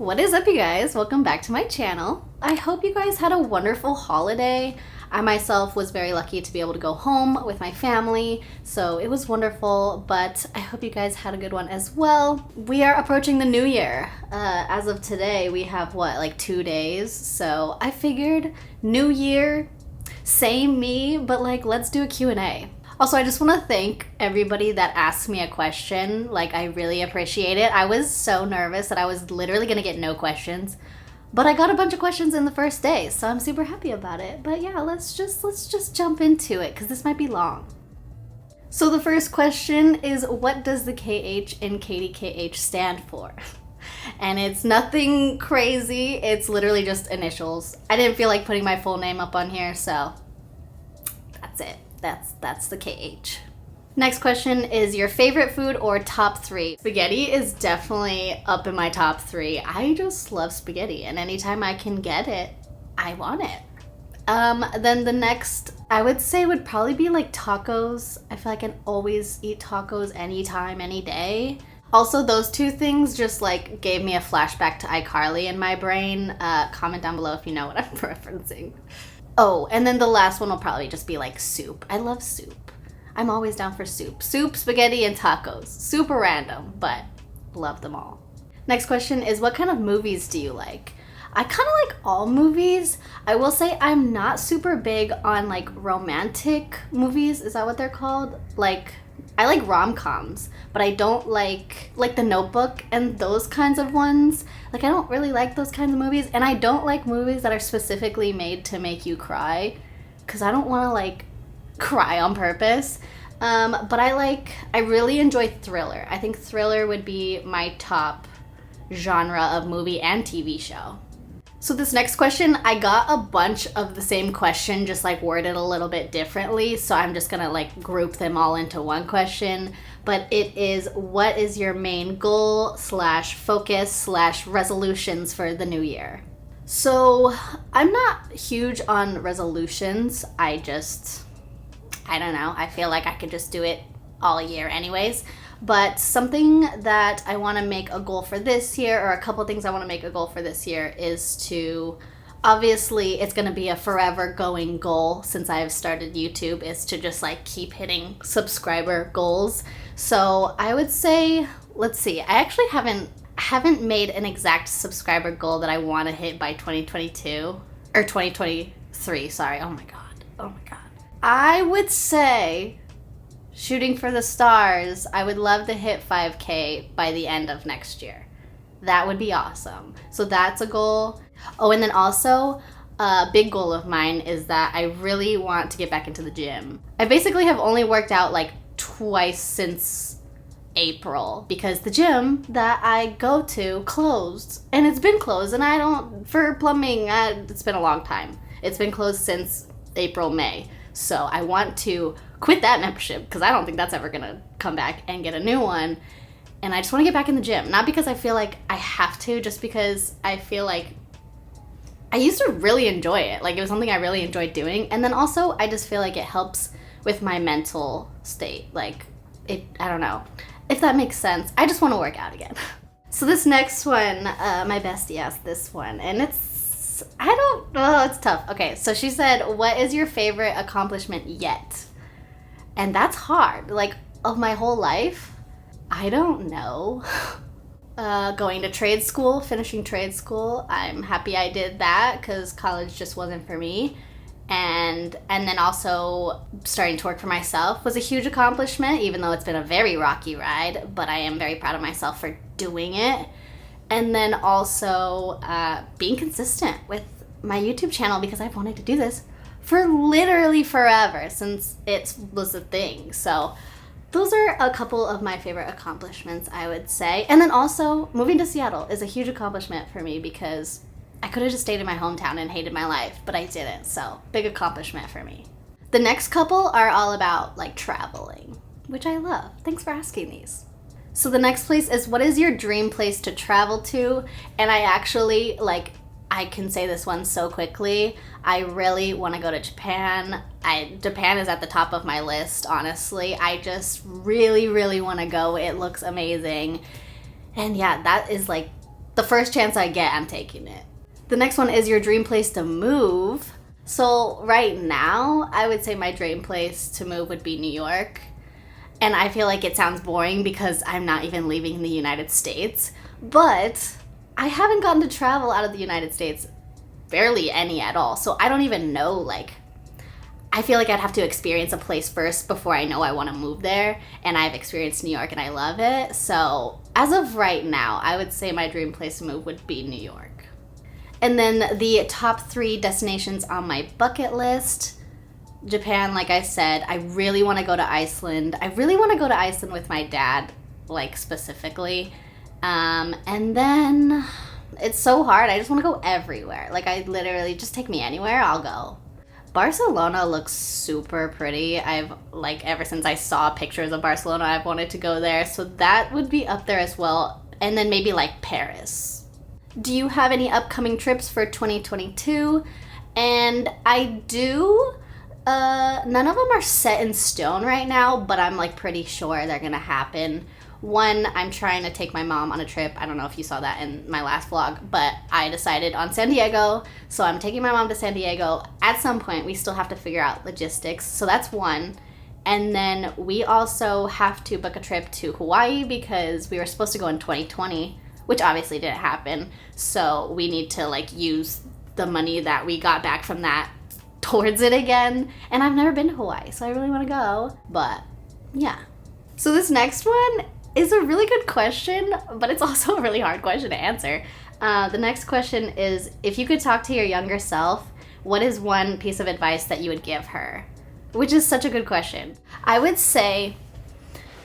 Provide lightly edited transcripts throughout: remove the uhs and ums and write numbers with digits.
What is up, you guys? Welcome back to my channel. I hope you guys had a wonderful holiday. I myself was very lucky to be able to go home with my family, so it was wonderful, but I hope you guys had a good one as well. We are approaching the new year. As of today, we have like 2 days, so I figured new year, same me, but let's do a Q&A. Also, I just want to thank everybody that asked me a question. I really appreciate it. I was so nervous that I was literally going to get no questions, but I got a bunch of questions in the first day, so I'm super happy about it. But yeah, let's just jump into it because this might be long. So the first question is, what does the KH in katiekh stand for? And it's nothing crazy. It's literally just initials. I didn't feel like putting my full name up on here, so that's it. That's the KH. Next question is your favorite food or top 3. Spaghetti is definitely up in my top 3. I just love spaghetti, and anytime I can get it, I want it. Then the next, I would say, would probably be tacos. I feel like I can always eat tacos anytime, any day. Also, those two things just gave me a flashback to iCarly in my brain. Comment down below if you know what I'm referencing. Oh, and then the last one will probably just be soup. I love soup. I'm always down for soup. Soup, spaghetti, and tacos. Super random, but love them all. Next question is, what kind of movies do you like? I kind of like all movies. I will say I'm not super big on romantic movies. Is that what they're called? I like rom-coms, but I don't like The Notebook and those kinds of ones. I don't really like those kinds of movies, and I don't like movies that are specifically made to make you cry, because I don't want to cry on purpose. But I really enjoy thriller. I think thriller would be my top genre of movie and TV show. So this next question, I got a bunch of the same question, just worded a little bit differently. So I'm just gonna group them all into one question. But it is, what is your main goal / focus / resolutions for the new year? So I'm not huge on resolutions. I don't know. I feel like I could just do it all year anyways. But something that I want to make a goal for this year, or a couple things I want to make a goal for this year, is to, obviously it's going to be a forever going goal since I've started YouTube, is to just keep hitting subscriber goals. So I would say, let's see, I actually haven't made an exact subscriber goal that I want to hit by 2022 or 2023, sorry. Oh my god. I would say, shooting for the stars, I would love to hit 5K by the end of next year. That would be awesome. So that's a goal. Oh, and then also, a big goal of mine is that I really want to get back into the gym. I basically have only worked out twice since April, because the gym that I go to closed, and it's been closed, and for plumbing, it's been a long time. It's been closed since April, May. So I want to quit that membership because I don't think that's ever gonna come back, and get a new one. And I just want to get back in the gym, not because I feel like I have to, just because I feel like I used to really enjoy it. It was something I really enjoyed doing. And then also I just feel like it helps with my mental state. I don't know if that makes sense. I just want to work out again. So this next one, my bestie asked this one, and it's tough. Okay, so she said, what is your favorite accomplishment yet? And that's hard. Of my whole life, I don't know. Going to trade school, finishing trade school, I'm happy I did that because college just wasn't for me. And then also starting to work for myself was a huge accomplishment, even though it's been a very rocky ride, but I am very proud of myself for doing it. And then also being consistent with my YouTube channel, because I've wanted to do this for literally forever, since it was a thing. So those are a couple of my favorite accomplishments, I would say. And then also, moving to Seattle is a huge accomplishment for me, because I could have just stayed in my hometown and hated my life, but I didn't. So big accomplishment for me. The next couple are all about traveling, which I love. Thanks for asking these. So the next place is, what is your dream place to travel to? And I actually, I can say this one so quickly. I really want to go to Japan. Japan is at the top of my list, honestly. I just really, really want to go. It looks amazing. And yeah, that is the first chance I get, I'm taking it. The next one is your dream place to move. So right now, I would say my dream place to move would be New York. And I feel like it sounds boring because I'm not even leaving the United States. But I haven't gotten to travel out of the United States barely any at all. So I don't even know, like, I feel like I'd have to experience a place first before I know I want to move there. And I've experienced New York and I love it. So as of right now, I would say my dream place to move would be New York. And then the top 3 destinations on my bucket list. Japan, like I said, I really want to go to Iceland. I really want to go to Iceland with my dad, like specifically. And then it's so hard. I just want to go everywhere. Like I literally just take me anywhere, I'll go. Barcelona looks super pretty. I've like ever since I saw pictures of Barcelona, I've wanted to go there. So that would be up there as well. And then maybe like Paris. Do you have any upcoming trips for 2022? And I do. None of them are set in stone right now, but I'm like pretty sure they're gonna happen. One, I'm trying to take my mom on a trip. I don't know if you saw that in my last vlog, but I decided on San Diego. So I'm taking my mom to San Diego. At some point, we still have to figure out logistics. So that's one. And then we also have to book a trip to Hawaii because we were supposed to go in 2020, which obviously didn't happen. So we need to like use the money that we got back from that towards it again. And I've never been to Hawaii, so I really want to go. But yeah. So this next one is a really good question, but it's also a really hard question to answer. The next question is, if you could talk to your younger self, what is one piece of advice that you would give her? Which is such a good question. I would say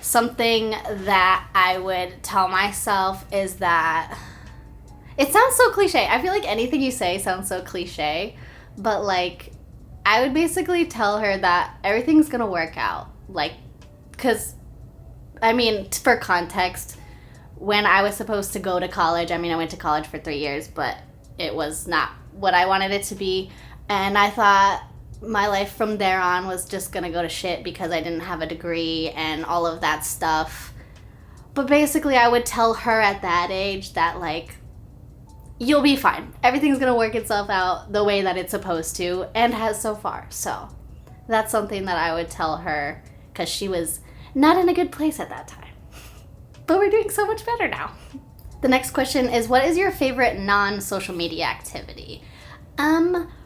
something that I would tell myself is that, it sounds so cliche. I feel like anything you say sounds so cliche, but like, I would basically tell her that everything's gonna work out. Like, cause, I mean, for context, when I was supposed to go to college, I mean, I went to college for 3 years, but it was not what I wanted it to be. And I thought my life from there on was just gonna go to shit because I didn't have a degree and all of that stuff. But basically, I would tell her at that age that, like, you'll be fine. Everything's gonna work itself out the way that it's supposed to, and has so far. So that's something that I would tell her, because she was not in a good place at that time. But we're doing so much better now. The next question is, what is your favorite non-social media activity?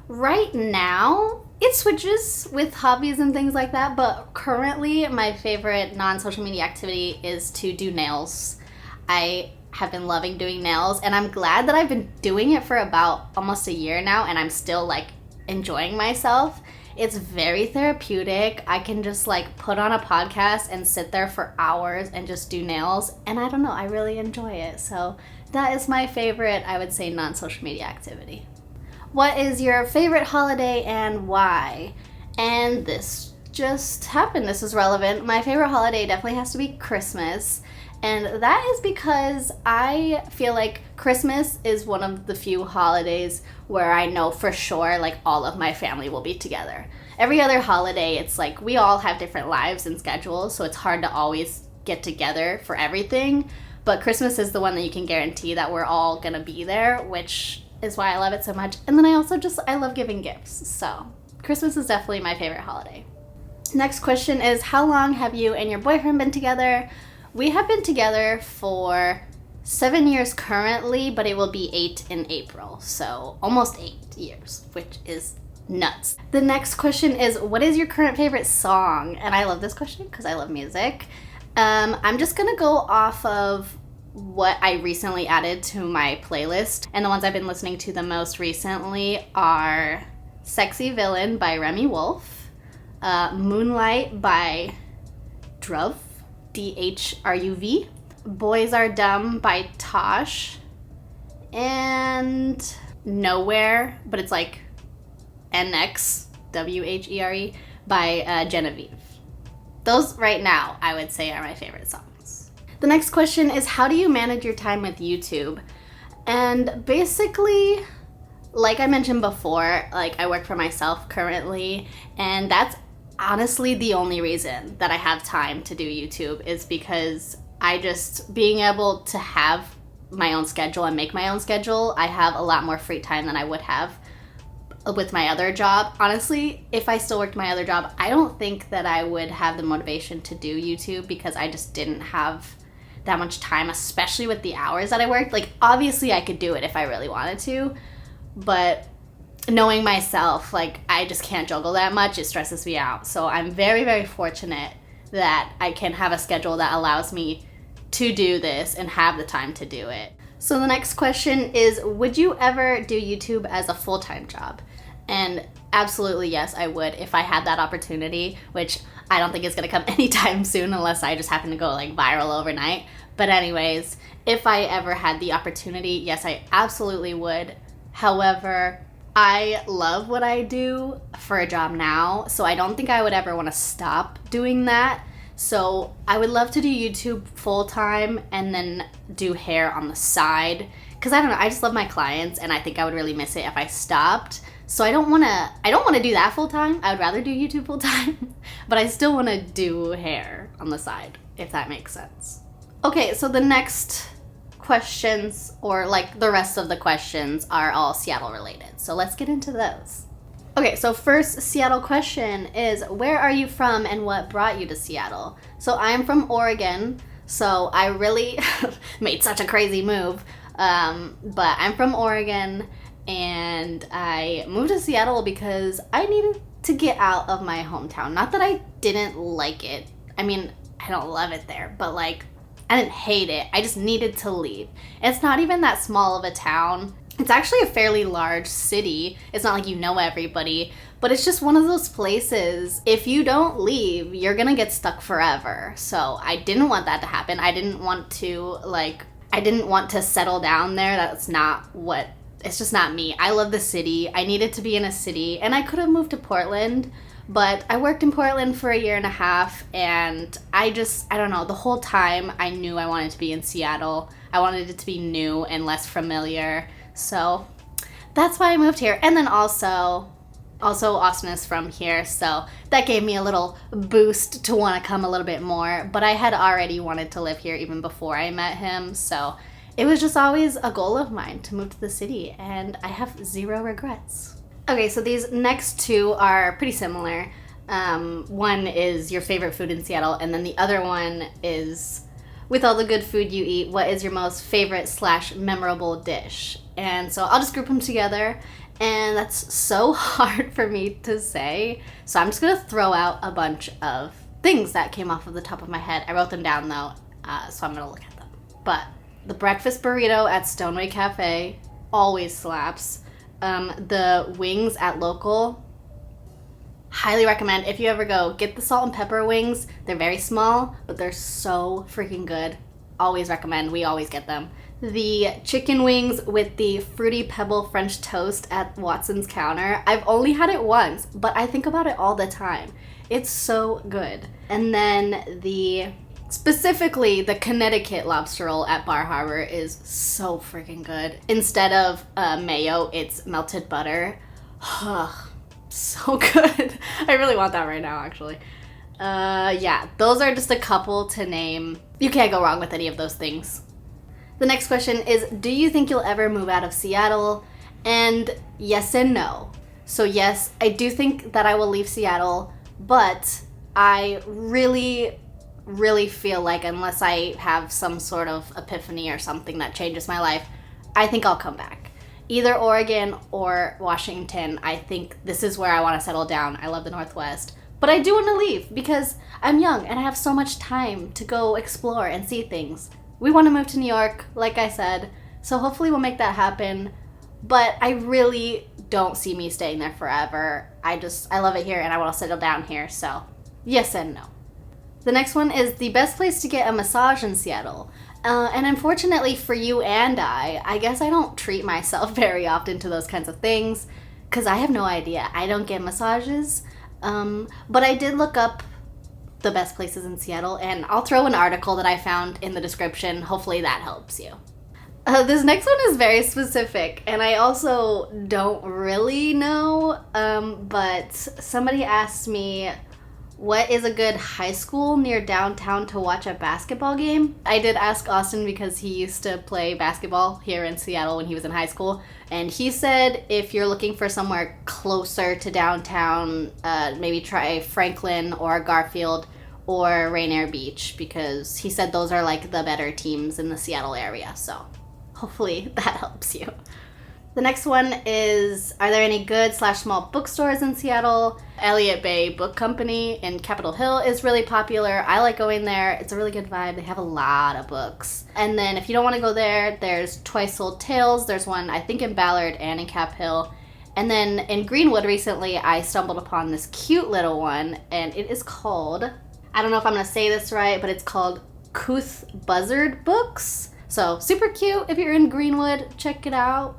Right now, it switches with hobbies and things like that, but currently my favorite non-social media activity is to do nails. I have been loving doing nails, and I'm glad that I've been doing it for about almost a year now, and I'm still like enjoying myself. It's very therapeutic. I can just like put on a podcast and sit there for hours and just do nails, and I don't know, I really enjoy it. So that is my favorite, I would say, non-social media activity. What is your favorite holiday and why? And this just happened. This is relevant. My favorite holiday definitely has to be Christmas. And that is because I feel like Christmas is one of the few holidays where I know for sure like all of my family will be together. Every other holiday, it's like we all have different lives and schedules, so it's hard to always get together for everything. But Christmas is the one that you can guarantee that we're all gonna be there, which is why I love it so much. And then I love giving gifts. So Christmas is definitely my favorite holiday. Next question is, how long have you and your boyfriend been together? We have been together for 7 years currently, but it will be 8 in April. So almost 8 years, which is nuts. The next question is, what is your current favorite song? And I love this question because I love music. I'm just gonna go off of what I recently added to my playlist. And the ones I've been listening to the most recently are Sexy Villain by Remy Wolf, Moonlight by Dhruv, Dhruv, Boys Are Dumb by Tosh, and Nowhere, but it's like NXWHERE by Genevieve. Those right now, I would say, are my favorite songs. The next question is, how do you manage your time with YouTube? And basically, like I mentioned before, like I work for myself currently, and that's honestly the only reason that I have time to do YouTube is because being able to have my own schedule and make my own schedule, I have a lot more free time than I would have with my other job. Honestly, if I still worked my other job, I don't think that I would have the motivation to do YouTube because I just didn't have that much time, especially with the hours that I worked. Like, obviously I could do it if I really wanted to, but knowing myself, like, I just can't juggle that much. It stresses me out. So I'm very, very fortunate that I can have a schedule that allows me to do this and have the time to do it. So the next question is, would you ever do YouTube as a full-time job? And absolutely yes, I would if I had that opportunity, which I don't think is going to come anytime soon unless I just happen to go like viral overnight. But anyways, if I ever had the opportunity, yes, I absolutely would. However, I love what I do for a job now, so I don't think I would ever want to stop doing that. So I would love to do YouTube full-time and then do hair on the side, because I don't know, I just love my clients and I think I would really miss it if I stopped. So I don't want to do that full-time. I would rather do YouTube full-time, but I still want to do hair on the side, if that makes sense. Okay, so the next questions, or like the rest of the questions, are all Seattle related. So let's get into those. Okay, so first Seattle question is, where are you from and what brought you to Seattle? So I'm from Oregon, so I really made such a crazy move. But I'm from Oregon and I moved to Seattle because I needed to get out of my hometown. Not that I didn't like it. I mean, I don't love it there, but like, I didn't hate it. I just needed to leave. It's not even that small of a town. It's actually a fairly large city. It's not like you know everybody, but it's just one of those places, if you don't leave, you're gonna get stuck forever. So I didn't want that to happen. I didn't want to settle down there. It's just not me. I love the city. I needed to be in a city, and I could have moved to Portland, but I worked in Portland for 1.5 years, and I don't know, the whole time I knew I wanted to be in Seattle. I wanted it to be new and less familiar. So that's why I moved here. And then also Austin is from here, so that gave me a little boost to want to come a little bit more. But I had already wanted to live here even before I met him, so it was just always a goal of mine to move to the city, and I have zero regrets. Okay, so these next two are pretty similar. One is your favorite food in Seattle, and then the other one is, with all the good food you eat, what is your most favorite / memorable dish? And so I'll just group them together, and that's so hard for me to say. So I'm just gonna throw out a bunch of things that came off of the top of my head. I wrote them down though, so I'm gonna look at them. But the breakfast burrito at Stoneway Cafe always slaps. The wings at Local, highly recommend. If you ever go, get the salt and pepper wings. They're very small, but they're so freaking good. Always recommend. We always get them. The chicken wings with the Fruity Pebble French toast at Watson's Counter. I've only had it once, but I think about it all the time. It's so good. And then specifically the Connecticut lobster roll at Bar Harbor is so freaking good. Instead of mayo, it's melted butter. So good. I really want that right now, actually. Yeah, those are just a couple to name. You can't go wrong with any of those things. The next question is, do you think you'll ever move out of Seattle? And yes and no. So yes, I do think that I will leave Seattle, but I really feel like unless I have some sort of epiphany or something that changes my life, I think I'll come back. Either Oregon or Washington. I think this is where I want to settle down. I love the Northwest. But I do want to leave because I'm young and I have so much time to go explore and see things. We want to move to New York, like I said, so hopefully we'll make that happen. But I really don't see me staying there forever. I love it here and I want to settle down here, so yes and no. The next one is the best place to get a massage in Seattle. And unfortunately for you and I guess I don't treat myself very often to those kinds of things because I have no idea. I don't get massages. But I did look up the best places in Seattle, and I'll throw an article that I found in the description. Hopefully that helps you. This next one is very specific, and I also don't really know, but somebody asked me, What is a good high school near downtown to watch a basketball game? I did ask Austin because he used to play basketball here in Seattle when he was in high school. And he said if you're looking for somewhere closer to downtown, maybe try Franklin or Garfield or Rainier Beach, because he said those are like the better teams in the Seattle area. So hopefully that helps you. The next one is, are there any good/small bookstores in Seattle? Elliott Bay Book Company in Capitol Hill is really popular. I like going there. It's a really good vibe. They have a lot of books. And then if you don't want to go there, there's Twice Sold Tales. There's one, I think, in Ballard and in Cap Hill. And then in Greenwood recently, I stumbled upon this cute little one, and it is called, I don't know if I'm going to say this right, but it's called Couth Buzzard Books. So super cute. If you're in Greenwood, check it out.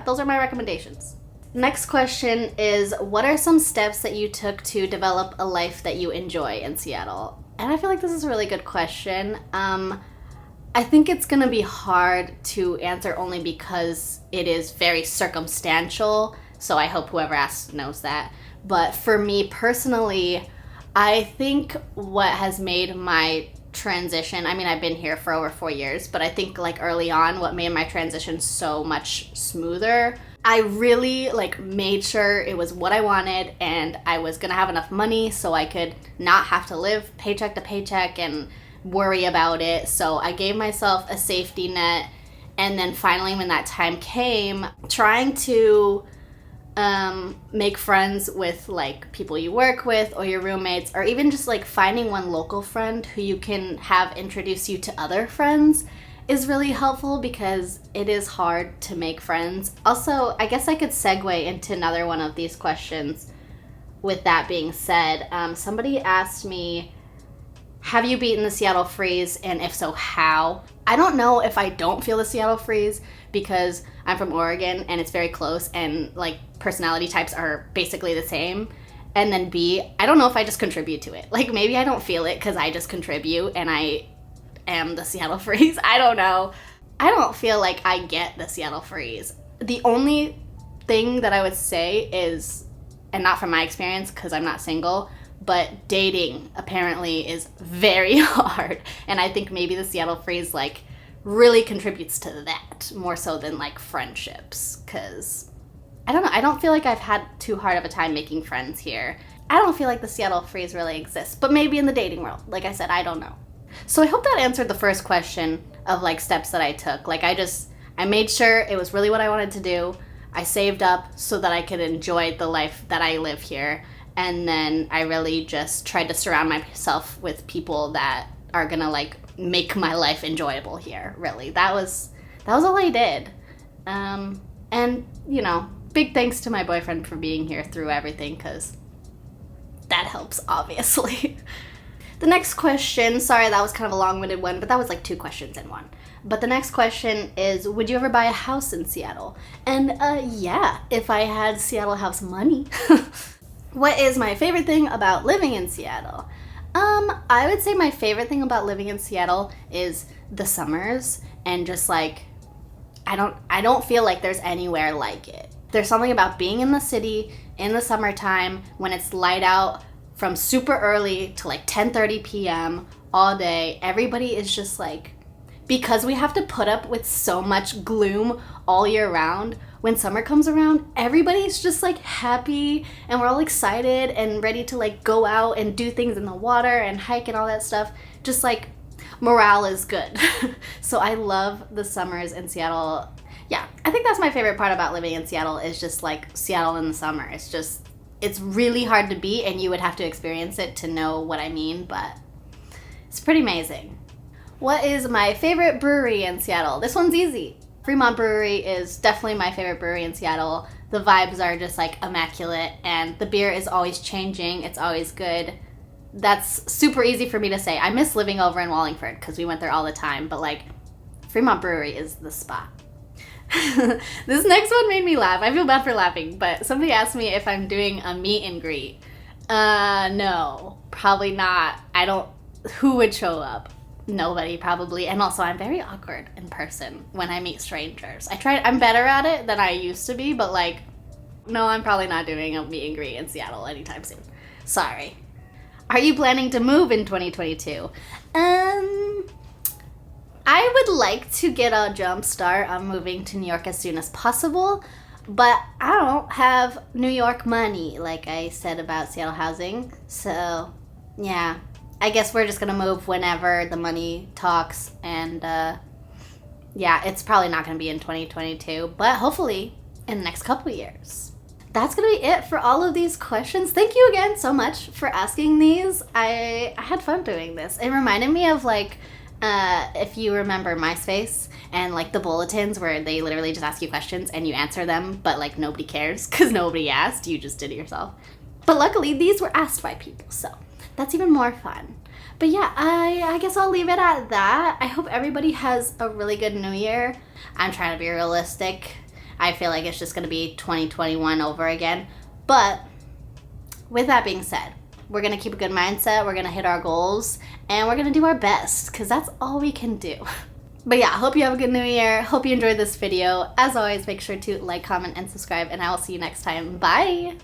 Those are my recommendations. Next question is, what are some steps that you took to develop a life that you enjoy in Seattle? And I feel like this is a really good question. I think it's gonna be hard to answer only because it is very circumstantial, so I hope whoever asks knows that. But for me personally, I think what has made my transition, I mean, I've been here for over 4 years, but I think like early on what made my transition so much smoother, I really like made sure it was what I wanted and I was gonna have enough money so I could not have to live paycheck to paycheck and worry about it. So I gave myself a safety net, and then finally when that time came, trying to make friends with like people you work with or your roommates, or even just like finding one local friend who you can have introduce you to other friends is really helpful, because it is hard to make friends. Also, I guess I could segue into another one of these questions with that being said. Somebody asked me, have you beaten the Seattle freeze, and if so, how? I don't know if I don't feel the Seattle freeze because I'm from Oregon and it's very close and like personality types are basically the same. And then B, I don't know if I just contribute to it. Like maybe I don't feel it because I just contribute and I am the Seattle freeze. I don't know. I don't feel like I get the Seattle freeze. The only thing that I would say is, and not from my experience because I'm not single, but dating apparently is very hard. And I think maybe the Seattle freeze like really contributes to that more so than like friendships, because I don't know, I don't feel like I've had too hard of a time making friends here. I don't feel like the Seattle freeze really exists, but maybe in the dating world, like I said, I don't know. So I hope that answered the first question of like steps that I took. Like I made sure it was really what I wanted to do. I saved up so that I could enjoy the life that I live here. And then I really just tried to surround myself with people that are gonna like make my life enjoyable here, really. That was all I did. And, you know, big thanks to my boyfriend for being here through everything, because that helps, obviously. The next question, sorry, that was kind of a long-winded one, but that was like 2 questions in one. But the next question is, would you ever buy a house in Seattle? And yeah, if I had Seattle house money. What is my favorite thing about living in Seattle? I would say my favorite thing about living in Seattle is the summers, and just like, I don't feel like there's anywhere like it. There's something about being in the city in the summertime when it's light out from super early to like 10:30 p.m. all day. Everybody is just like, because we have to put up with so much gloom all year round, when summer comes around, everybody's just like happy and we're all excited and ready to like go out and do things in the water and hike and all that stuff. Just like morale is good. So I love the summers in Seattle. Yeah, I think that's my favorite part about living in Seattle, is just like Seattle in the summer. It's really hard to beat, and you would have to experience it to know what I mean, but it's pretty amazing. What is my favorite brewery in Seattle? This one's easy. Fremont Brewery is definitely my favorite brewery in Seattle. The vibes are just like immaculate, and the beer is always changing. It's always good. That's super easy for me to say. I miss living over in Wallingford because we went there all the time, but like Fremont Brewery is the spot. This next one made me laugh. I feel bad for laughing, but somebody asked me if I'm doing a meet and greet. No, probably not. Who would show up? Nobody, probably. And also, I'm very awkward in person when I meet strangers. I'm better at it than I used to be, but like, no, I'm probably not doing a meet and greet in Seattle anytime soon. Sorry. Are you planning to move in 2022? I would like to get a jump start on moving to New York as soon as possible, but I don't have New York money, like I said about Seattle housing. So, yeah, I guess we're just gonna move whenever the money talks, and yeah, it's probably not gonna be in 2022, but hopefully in the next couple years. That's gonna be it for all of these questions. Thank you again so much for asking these. I had fun doing this. It reminded me of like, if you remember MySpace and like the bulletins where they literally just ask you questions and you answer them, but like nobody cares because nobody asked, you just did it yourself. But luckily these were asked by people, so that's even more fun. But yeah, I guess I'll leave it at that. I hope everybody has a really good new year. I'm trying to be realistic. I feel like it's just gonna be 2021 over again. But with that being said, we're gonna keep a good mindset, we're gonna hit our goals, and we're gonna do our best, because that's all we can do. But yeah, I hope you have a good new year. Hope you enjoyed this video. As always, make sure to like, comment, and subscribe, and I will see you next time. Bye!